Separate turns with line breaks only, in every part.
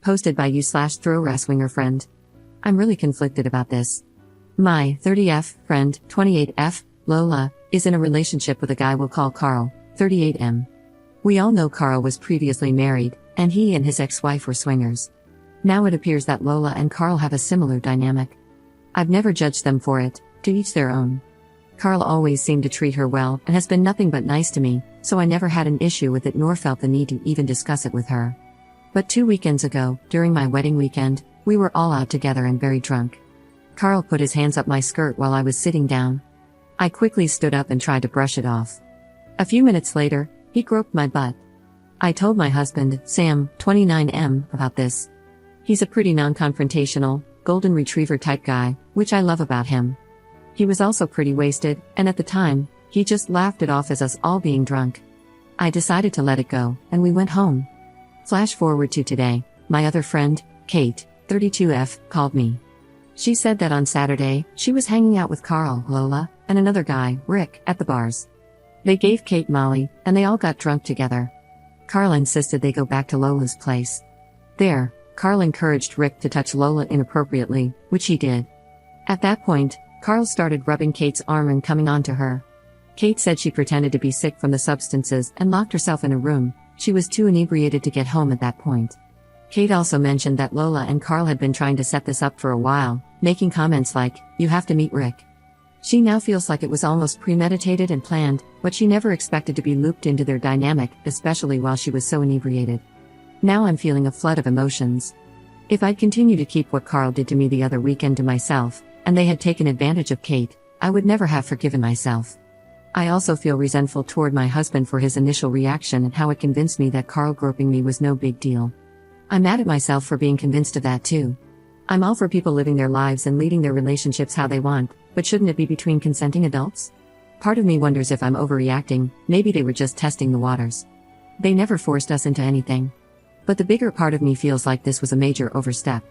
Posted by you/throw-swinger friend. I'm really conflicted about this. My 30F friend, 28F, Lola, is in a relationship with a guy we'll call Carl, 38M. We all know Carl was previously married, and he and his ex-wife were swingers. Now it appears that Lola and Carl have a similar dynamic. I've never judged them for it, to each their own. Carl always seemed to treat her well and has been nothing but nice to me, so I never had an issue with it nor felt the need to even discuss it with her. But 2 weekends ago, during my wedding weekend, we were all out together and very drunk. Carl put his hands up my skirt while I was sitting down. I quickly stood up and tried to brush it off. A few minutes later, he groped my butt. I told my husband, Sam, 29M, about this. He's a pretty non-confrontational, golden retriever type guy, which I love about him. He was also pretty wasted, and at the time, he just laughed it off as us all being drunk. I decided to let it go, and we went home. Flash forward to today, my other friend, Kate, 32F, called me. She said that on Saturday, she was hanging out with Carl, Lola, and another guy, Rick, at the bars. They gave Kate Molly, and they all got drunk together. Carl insisted they go back to Lola's place. There, Carl encouraged Rick to touch Lola inappropriately, which he did. At that point, Carl started rubbing Kate's arm and coming on to her. Kate said she pretended to be sick from the substances and locked herself in a room. She was too inebriated to get home at that point. Kate also mentioned that Lola and Carl had been trying to set this up for a while, making comments like, "You have to meet Rick." She now feels like it was almost premeditated and planned, but she never expected to be looped into their dynamic, especially while she was so inebriated. Now I'm feeling a flood of emotions. If I'd continued to keep what Carl did to me the other weekend to myself, and they had taken advantage of Kate, I would never have forgiven myself. I also feel resentful toward my husband for his initial reaction and how it convinced me that Carl groping me was no big deal. I'm mad at myself for being convinced of that too. I'm all for people living their lives and leading their relationships how they want, but shouldn't it be between consenting adults? Part of me wonders if I'm overreacting. Maybe they were just testing the waters. They never forced us into anything. But the bigger part of me feels like this was a major overstep.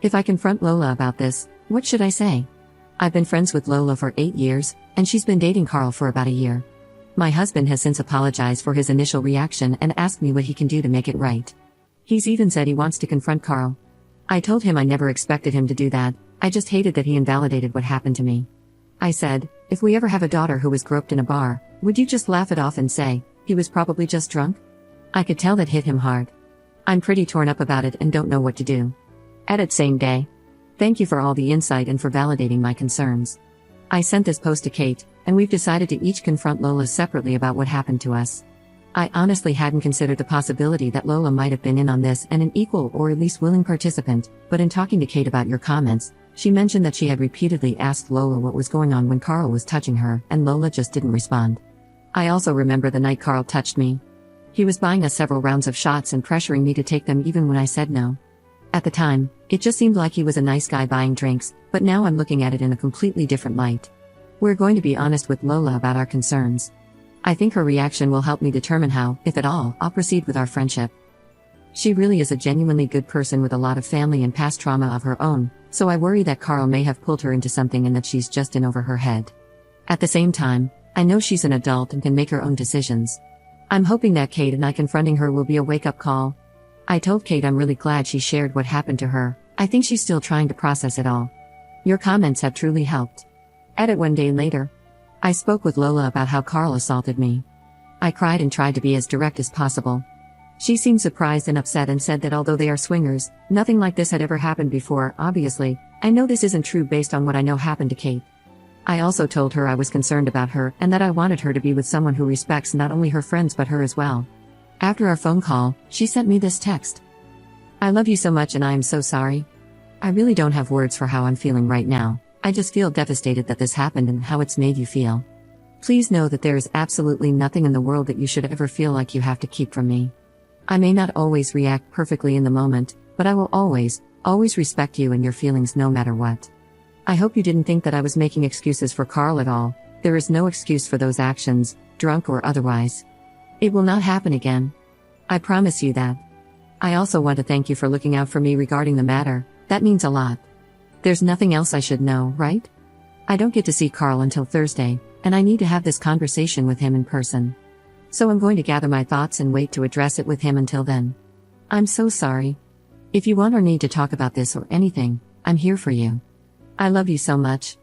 If I confront Lola about this, what should I say? I've been friends with Lola for 8 years, and she's been dating Carl for about a year. My husband has since apologized for his initial reaction and asked me what he can do to make it right. He's even said he wants to confront Carl. I told him I never expected him to do that, I just hated that he invalidated what happened to me. I said, if we ever have a daughter who was groped in a bar, would you just laugh it off and say, he was probably just drunk? I could tell that hit him hard. I'm pretty torn up about it and don't know what to do. Edit same day. Thank you for all the insight and for validating my concerns. I sent this post to Kate, and we've decided to each confront Lola separately about what happened to us. I honestly hadn't considered the possibility that Lola might have been in on this and an equal or at least willing participant, but in talking to Kate about your comments, she mentioned that she had repeatedly asked Lola what was going on when Carl was touching her, and Lola just didn't respond. I also remember the night Carl touched me. He was buying us several rounds of shots and pressuring me to take them even when I said no. At the time, it just seemed like he was a nice guy buying drinks, but now I'm looking at it in a completely different light. We're going to be honest with Lola about our concerns. I think her reaction will help me determine how, if at all, I'll proceed with our friendship. She really is a genuinely good person with a lot of family and past trauma of her own, so I worry that Carl may have pulled her into something and that she's just in over her head. At the same time, I know she's an adult and can make her own decisions. I'm hoping that Kate and I confronting her will be a wake-up call. I told Kate I'm really glad she shared what happened to her. I think she's still trying to process it all. Your comments have truly helped. Edit 1 day later. I spoke with Lola about how Carl assaulted me. I cried and tried to be as direct as possible. She seemed surprised and upset and said that although they are swingers, nothing like this had ever happened before. Obviously, I know this isn't true based on what I know happened to Kate. I also told her I was concerned about her and that I wanted her to be with someone who respects not only her friends but her as well. After our phone call, she sent me this text. I love you so much and I am so sorry. I really don't have words for how I'm feeling right now. I just feel devastated that this happened and how it's made you feel. Please know that there is absolutely nothing in the world that you should ever feel like you have to keep from me. I may not always react perfectly in the moment, but I will always respect you and your feelings no matter what. I hope you didn't think that I was making excuses for Carl at all. There is no excuse for those actions, drunk or otherwise. It will not happen again. I promise you that. I also want to thank you for looking out for me regarding the matter. That means a lot. There's nothing else I should know, right? I don't get to see Carl until Thursday, and I need to have this conversation with him in person. So I'm going to gather my thoughts and wait to address it with him until then. I'm so sorry. If you want or need to talk about this or anything, I'm here for you. I love you so much.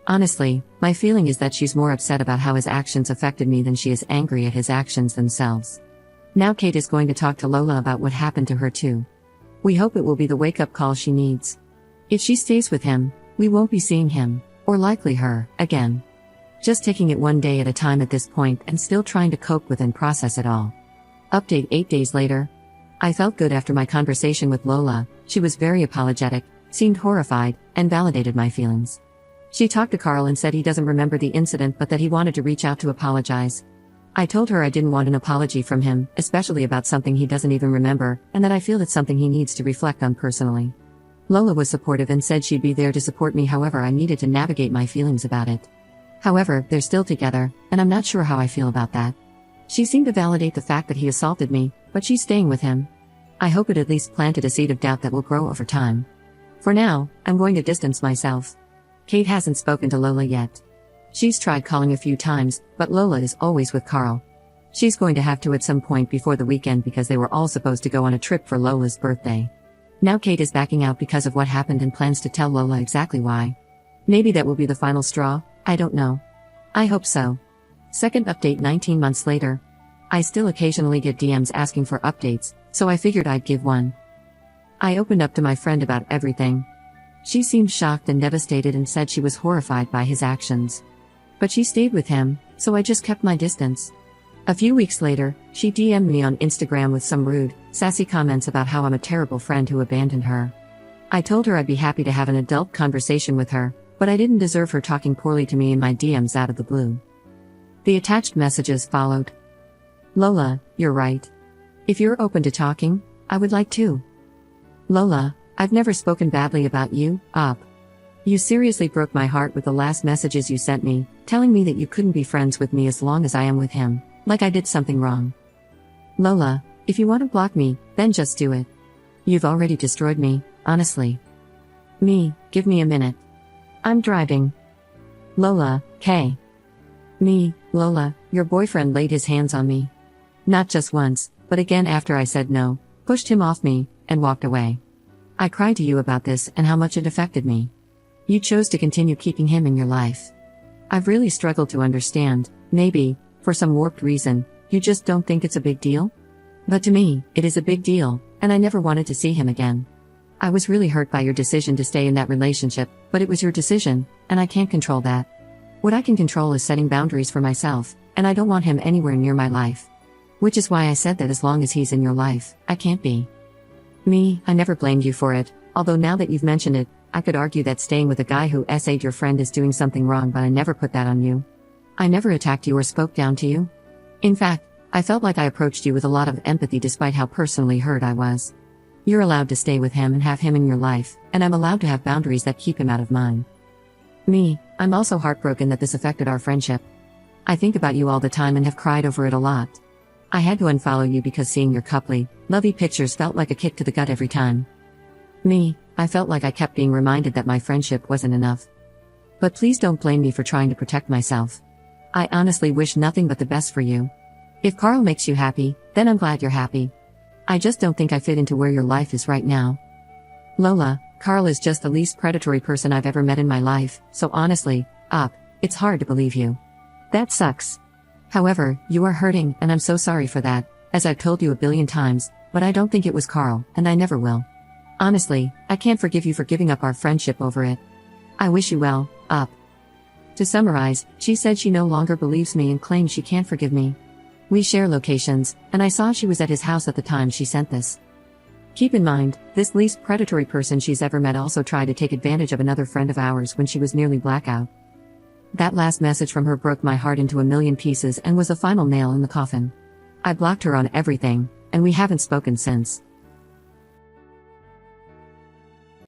Honestly, my feeling is that she's more upset about how his actions affected me than she is angry at his actions themselves. Now Kate is going to talk to Lola about what happened to her too. We hope it will be the wake-up call she needs. If she stays with him, we won't be seeing him, or likely her, again. Just taking it one day at a time at this point and still trying to cope with and process it all. Update 8 days later. I felt good after my conversation with Lola. She was very apologetic, seemed horrified, and validated my feelings. She talked to Carl and said he doesn't remember the incident but that he wanted to reach out to apologize. I told her I didn't want an apology from him, especially about something he doesn't even remember, and that I feel it's something he needs to reflect on personally. Lola was supportive and said she'd be there to support me however I needed to navigate my feelings about it. However, they're still together, and I'm not sure how I feel about that. She seemed to validate the fact that he assaulted me, but she's staying with him. I hope it at least planted a seed of doubt that will grow over time. For now, I'm going to distance myself. Kate hasn't spoken to Lola yet. She's tried calling a few times, but Lola is always with Carl. She's going to have to at some point before the weekend because they were all supposed to go on a trip for Lola's birthday. Now Kate is backing out because of what happened and plans to tell Lola exactly why. Maybe that will be the final straw, I don't know. I hope so. Second update 19 months later. I still occasionally get DMs asking for updates, so I figured I'd give one. I opened up to my friend about everything. She seemed shocked and devastated and said she was horrified by his actions. But she stayed with him, so I just kept my distance. A few weeks later, she DM'd me on Instagram with some rude, sassy comments about how I'm a terrible friend who abandoned her. I told her I'd be happy to have an adult conversation with her, but I didn't deserve her talking poorly to me in my DMs out of the blue. The attached messages followed. Lola, you're right. If you're open to talking, I would like to. Lola, I've never spoken badly about you, Op. You seriously broke my heart with the last messages you sent me, telling me that you couldn't be friends with me as long as I am with him, like I did something wrong. Lola, if you want to block me, then just do it. You've already destroyed me, honestly. Me, give me a minute. I'm driving. Lola, K. Me, Lola, your boyfriend laid his hands on me. Not just once, but again after I said no, pushed him off me, and walked away. I cried to you about this and how much it affected me. You chose to continue keeping him in your life. I've really struggled to understand, maybe, for some warped reason, you just don't think it's a big deal? But to me, it is a big deal, and I never wanted to see him again. I was really hurt by your decision to stay in that relationship, but it was your decision, and I can't control that. What I can control is setting boundaries for myself, and I don't want him anywhere near my life. Which is why I said that as long as he's in your life, I can't be. Me, I never blamed you for it, although now that you've mentioned it, I could argue that staying with a guy who SA'd your friend is doing something wrong, but I never put that on you. I never attacked you or spoke down to you. In fact, I felt like I approached you with a lot of empathy despite how personally hurt I was. You're allowed to stay with him and have him in your life, and I'm allowed to have boundaries that keep him out of mine. Me, I'm also heartbroken that this affected our friendship. I think about you all the time and have cried over it a lot. I had to unfollow you because seeing your coupley, lovey pictures felt like a kick to the gut every time. Me, I felt like I kept being reminded that my friendship wasn't enough. But please don't blame me for trying to protect myself. I honestly wish nothing but the best for you. If Carl makes you happy, then I'm glad you're happy. I just don't think I fit into where your life is right now. Lola, Carl is just the least predatory person I've ever met in my life, so honestly, it's hard to believe you. That sucks. However, you are hurting, and I'm so sorry for that, as I've told you a billion times, but I don't think it was Carl, and I never will. Honestly, I can't forgive you for giving up our friendship over it. I wish you well, To summarize, she said she no longer believes me and claims she can't forgive me. We share locations, and I saw she was at his house at the time she sent this. Keep in mind, this least predatory person she's ever met also tried to take advantage of another friend of ours when she was nearly blackout. That last message from her broke my heart into a million pieces and was the final nail in the coffin. I blocked her on everything, and we haven't spoken since.